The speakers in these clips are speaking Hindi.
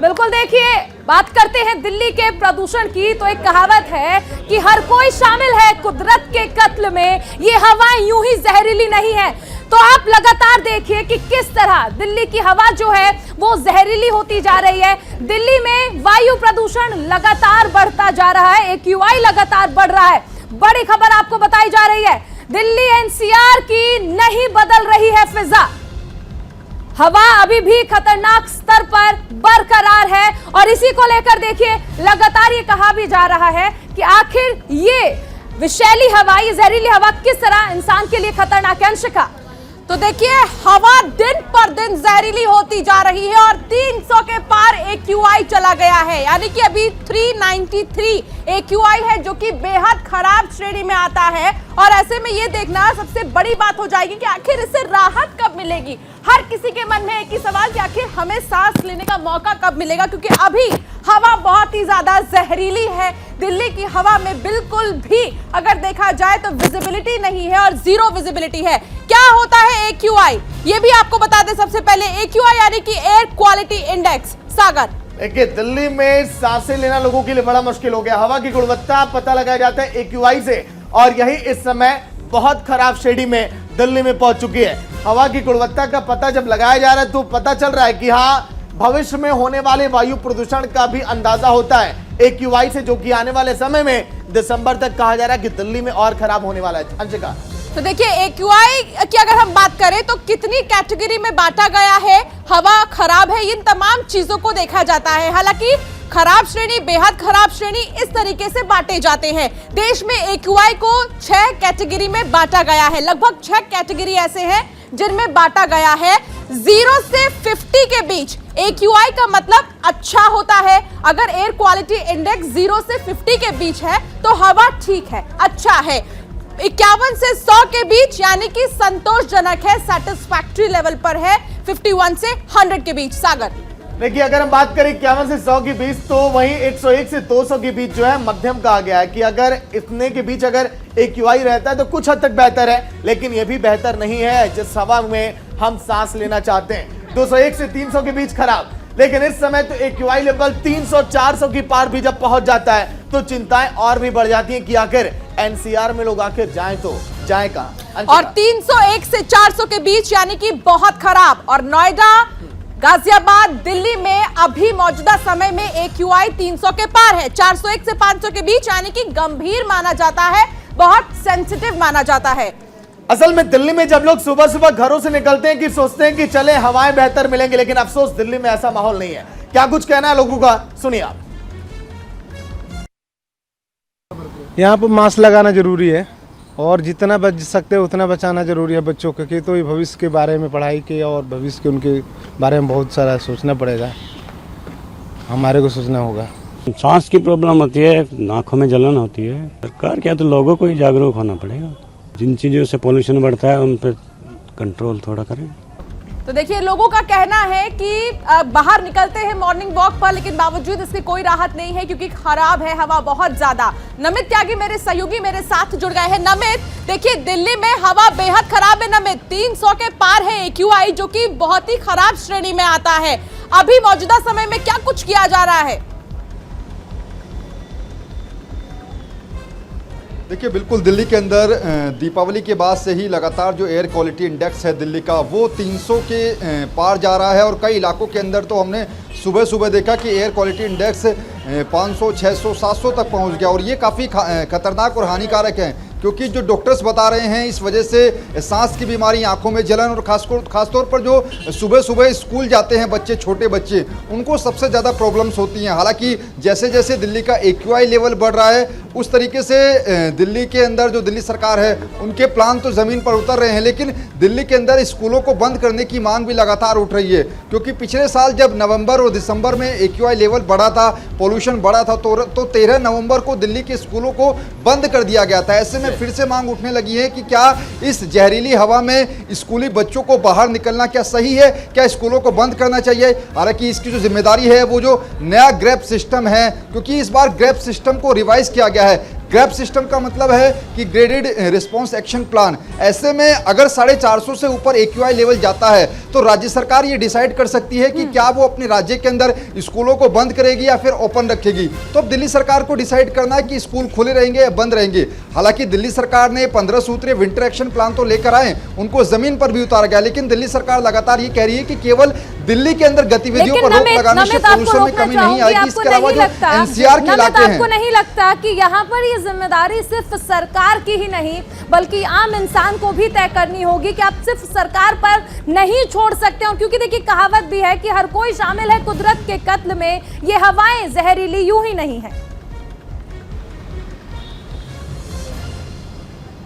बिल्कुल, देखिए बात करते हैं दिल्ली के प्रदूषण की तो एक कहावत है कि हर कोई शामिल है कुदरत के कत्ल में, ये हवाएं यूं ही जहरीली नहीं है। तो आप लगातार देखिए कि किस तरह दिल्ली की हवा जो है वो जहरीली होती जा रही है। दिल्ली में वायु प्रदूषण लगातार बढ़ता जा रहा है, AQI लगातार बढ़ रहा है। बड़ी खबर आपको बताई जा रही है, दिल्ली NCR की नहीं बदल रही है फिजा, हवा अभी भी खतरनाक स्तर पर बरकरार है। और इसी को लेकर देखिए लगातार ये कहा भी जा रहा है कि आखिर ये विषैली हवा, ये जहरीली हवा किस तरह इंसान के लिए खतरनाक है। अंशिका, तो देखिए हवा दिन पर दिन जहरीली होती जा रही है और 300 के पार AQI चला गया है, यानी कि अभी 393 AQI है, जो कि बेहद खराब श्रेणी में आता है। और ऐसे में ये देखना सबसे बड़ी बात हो जाएगी कि आखिर इससे राहत कब मिलेगी। हर किसी के मन में एक ही सवाल कि आखिर हमें सांस लेने का मौका कब मिलेगा, क्योंकि अभी हवा बहुत ही ज्यादा जहरीली है। दिल्ली की हवा में बिल्कुल भी अगर देखा जाए तो विजिबिलिटी नहीं है और जीरो विजिबिलिटी है। क्या होता है AQI, ये भी आपको बता दें। सबसे पहले AQI यानी कि एयर क्वालिटी इंडेक्स। सागर, देखिए दिल्ली में सांसें लेना लोगों के लिए बड़ा मुश्किल हो गया। हवा की गुणवत्ता पता लगाया जाता है AQI से, और यही इस समय बहुत खराब श्रेणी में दिल्ली में पहुंच चुकी है। हवा की गुणवत्ता का पता जब लगाया जा रहा है तो पता चल रहा है कि हाँ, भविष्य में होने वाले वायु प्रदूषण का भी अंदाजा होता है AQI से, जो कि आने वाले समय में दिसंबर तक कहा जा रहा है कि दिल्ली में और खराब होने वाला है। अंशिका, तो देखिए AQI की अगर हम बात करें तो कितनी कैटेगरी में बांटा गया है, हवा खराब है, इन तमाम चीजों को देखा जाता है। हालांकि खराब श्रेणी, बेहद खराब श्रेणी, इस तरीके से बांटे जाते हैं। देश में AQI को 6 कैटेगरी में बांटा गया है। लगभग 6 कैटेगरी ऐसे हैं जिनमें बांटा गया है। 0 से 50 के बीच AQI का मतलब अच्छा होता है। अगर एयर क्वालिटी इंडेक्स 0 से 50 के बीच है तो हवा ठीक है, अच्छा है। 51 से 100 के बीच यानी कि संतोषजनक है, सेटिस्फैक्टरी लेवल पर है। 51 से 100 के बीच। सागर, देखिए अगर हम बात करें 51 से 100 के बीच, तो वहीं 101 से 200 के बीच जो है मध्यम कहा गया है कि अगर इतने के बीच अगर AQI रहता है तो कुछ हद तक बेहतर है, लेकिन यह भी बेहतर नहीं है जिस हवा में हम सांस लेना चाहते हैं। 201 से 300 के बीच खराब, लेकिन इस समय तो AQI लेवल 300-400 की पार भी जब पहुंच जाता है तो चिंताएं और भी बढ़ जाती हैं कि आखिर NCR में लोग आखिर जाएं तो जाएं कहां। और 301 से 400 के बीच यानी कि बहुत खराब। और नोएडा, गाजियाबाद, दिल्ली में अभी मौजूदा समय में AQI 300 के पार है। 401 से 500 के बीच यानी कि गंभीर माना जाता है, बहुत सेंसिटिव माना जाता है। असल में दिल्ली में जब लोग सुबह सुबह घरों से निकलते हैं कि सोचते हैं कि चले हवाएं बेहतर मिलेंगे, लेकिन अफसोस दिल्ली में ऐसा माहौल नहीं है। क्या कुछ कहना है लोगों का, सुनिए आप। यहाँ पर मास्क लगाना जरूरी है और जितना बच सकते हैं उतना बचाना जरूरी है बच्चों के, तो ये भविष्य के बारे में, पढ़ाई के और भविष्य के उनके बारे में बहुत सारा सोचना पड़ेगा, हमारे को सोचना होगा। सांस की प्रॉब्लम होती है, आँखों में जलन होती है। सरकार क्या, तो लोगों को ही जागरूक होना पड़ेगा। जिन चीज़ों से पोल्यूशन बढ़ता है उन पर कंट्रोल थोड़ा करें। तो देखिए लोगों का कहना है कि बाहर निकलते हैं मॉर्निंग वॉक पर, लेकिन बावजूद इसकी कोई राहत नहीं है क्योंकि खराब है हवा बहुत ज्यादा। नमित त्यागी मेरे सहयोगी मेरे साथ जुड़ गए हैं। नमित, देखिए दिल्ली में हवा बेहद खराब है। नमित, 300 के पार है AQI, जो कि बहुत ही खराब श्रेणी में आता है। अभी मौजूदा समय में क्या कुछ किया जा रहा है? देखिए बिल्कुल दिल्ली के अंदर दीपावली के बाद से ही लगातार जो एयर क्वालिटी इंडेक्स है दिल्ली का, वो 300 के पार जा रहा है। और कई इलाकों के अंदर तो हमने सुबह सुबह देखा कि एयर क्वालिटी इंडेक्स 500, 600, 700 तक पहुंच गया। और ये काफ़ी खतरनाक और हानिकारक है, क्योंकि जो डॉक्टर्स बता रहे हैं इस वजह से सांस की बीमारी, आंखों में जलन, और खासतौर पर जो सुबह सुबह स्कूल जाते हैं बच्चे, छोटे बच्चे, उनको सबसे ज़्यादा प्रॉब्लम्स होती हैं। हालांकि जैसे जैसे दिल्ली का AQI लेवल बढ़ रहा है उस तरीके से दिल्ली के अंदर जो दिल्ली सरकार है उनके प्लान तो ज़मीन पर उतर रहे हैं, लेकिन दिल्ली के अंदर स्कूलों को बंद करने की मांग भी लगातार उठ रही है। क्योंकि पिछले साल जब नवंबर और दिसंबर में AQI लेवल बढ़ा था, पोल्यूशन बढ़ा था, तो 13 नवंबर को दिल्ली के स्कूलों को बंद कर दिया गया था। ऐसे में फिर से मांग उठने लगी है कि क्या इस जहरीली हवा में स्कूली बच्चों को बाहर निकलना क्या सही है, क्या स्कूलों को बंद करना चाहिए। हालांकि इसकी जो जिम्मेदारी है वो जो नया ग्रेप सिस्टम है, क्योंकि इस बार ग्रेप सिस्टम को रिवाइज किया गया है। ग्रैब सिस्टम का मतलब है कि ग्रेडेड रिस्पॉन्स एक्शन प्लान। ऐसे में अगर 450 से ऊपर AQI लेवल जाता है तो राज्य सरकार ये डिसाइड कर सकती है कि क्या वो अपने राज्य के अंदर स्कूलों को बंद करेगी या फिर ओपन रखेगी। तो अब दिल्ली सरकार को डिसाइड करना है कि स्कूल खुले रहेंगे या बंद रहेंगे। हालांकि दिल्ली सरकार ने 15 सूत्रीय विंटर एक्शन प्लान तो लेकर आए, उनको जमीन पर भी उतारा गया, लेकिन दिल्ली सरकार लगातार ये कह रही है कि केवल दिल्ली के अंदर गतिविधियों पर रोक लगाने से पोल्यूशन में कमी नहीं आएगी। इसके अलावा जो NCR के इलाके हैं, आपको नहीं लगता कि यहाँ पर ये जिम्मेदारी सिर्फ सरकार की ही नहीं बल्कि आम इंसान को भी तय करनी होगी कि आप सिर्फ सरकार पर नहीं छोड़ सकते हो, क्योंकि देखिए कहावत भी है कि हर कोई शामिल है कुदरत के कत्ल में, ये हवाएं जहरीली यूं ही नहीं है।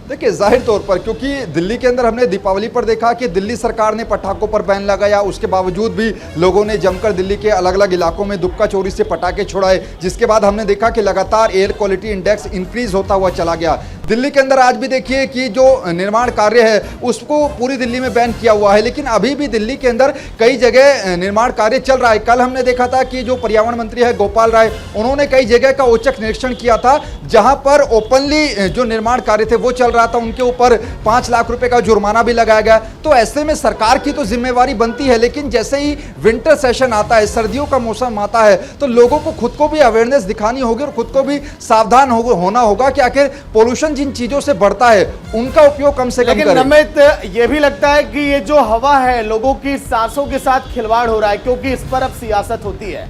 देखिए जाहिर तौर पर क्योंकि दिल्ली के अंदर हमने दीपावली पर देखा कि दिल्ली सरकार ने पटाखों पर बैन लगाया, उसके बावजूद भी लोगों ने जमकर दिल्ली के अलग अलग इलाकों में दुक्का चोरी से पटाखे छुड़ाए, जिसके बाद हमने देखा कि लगातार एयर क्वालिटी इंडेक्स इंक्रीज होता हुआ चला गया। दिल्ली के अंदर आज भी देखिए कि जो निर्माण कार्य है उसको पूरी दिल्ली में बैन किया हुआ है, लेकिन अभी भी दिल्ली के अंदर कई जगह निर्माण कार्य चल रहा है। कल हमने देखा था कि जो पर्यावरण मंत्री है गोपाल राय, उन्होंने कई जगह का औचक निरीक्षण किया था जहां पर ओपनली जो निर्माण कार्य थे वो चल रहा था, उनके ऊपर 5 लाख रुपए का जुर्माना भी लगाया गया। तो ऐसे में सरकार की तो जिम्मेवारी बनती है, लेकिन जैसे ही विंटर सेशन आता है, सर्दियों का मौसम आता है, तो लोगों को खुद को भी अवेयरनेस दिखानी होगी और खुद को भी सावधान होना होगा कि आखिर पोल्यूशन जिन चीजों से बढ़ता है उनका उपयोग कम से कम लेकिन करें। नमित, ये भी लगता है कि ये जो हवा है लोगों की सांसों के साथ खिलवाड़ हो रहा है, क्योंकि इस पर अब सियासत होती है।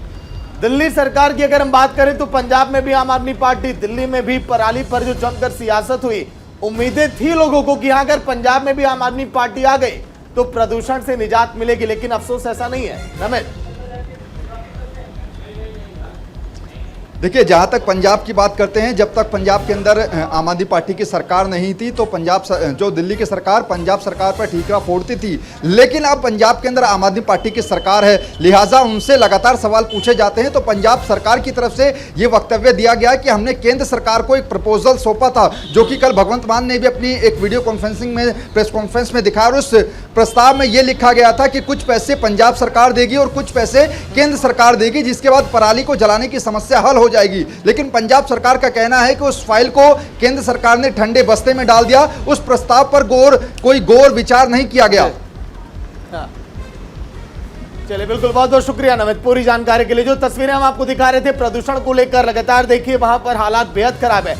दिल्ली सरकार की अगर हम बात करें तो पंजाब में भी आम आदमी पार्टी, दिल्ली में भी पराली पर जो जमकर सियासत हुई, उम्मीदें थी लोगों को कि अगर पंजाब में भी आम आदमी पार्टी आ गई तो प्रदूषण से निजात मिलेगी, लेकिन अफसोस ऐसा नहीं है। रमेश, देखिए जहां तक पंजाब की बात करते हैं, जब तक पंजाब के अंदर आम आदमी पार्टी की सरकार नहीं थी तो जो दिल्ली की सरकार पंजाब सरकार पर ठीकरा फोड़ती थी, लेकिन अब पंजाब के अंदर आम आदमी पार्टी की सरकार है, लिहाजा उनसे लगातार सवाल पूछे जाते हैं। तो पंजाब सरकार की तरफ से ये वक्तव्य दिया गया कि हमने केंद्र सरकार को एक प्रपोजल सौंपा था, जो कि कल भगवंत मान ने भी अपनी एक वीडियो कॉन्फ्रेंसिंग में प्रेस कॉन्फ्रेंस में दिखाया, और उस प्रस्ताव में यह लिखा गया था कि कुछ पैसे पंजाब सरकार देगी और कुछ पैसे केंद्र सरकार देगी, जिसके बाद पराली को जलाने की समस्या हल हो जाएगी। लेकिन पंजाब सरकार का कहना है कि उस फाइल को केंद्र सरकार ने ठंडे बस्ते में डाल दिया, उस प्रस्ताव पर कोई गौर विचार नहीं किया गया। चलिए बिल्कुल, बहुत बहुत शुक्रिया नमित पूरी जानकारी के लिए। जो तस्वीरें हम आपको दिखा रहे थे प्रदूषण को लेकर, लगातार देखिए वहां पर हालात बेहद खराब है।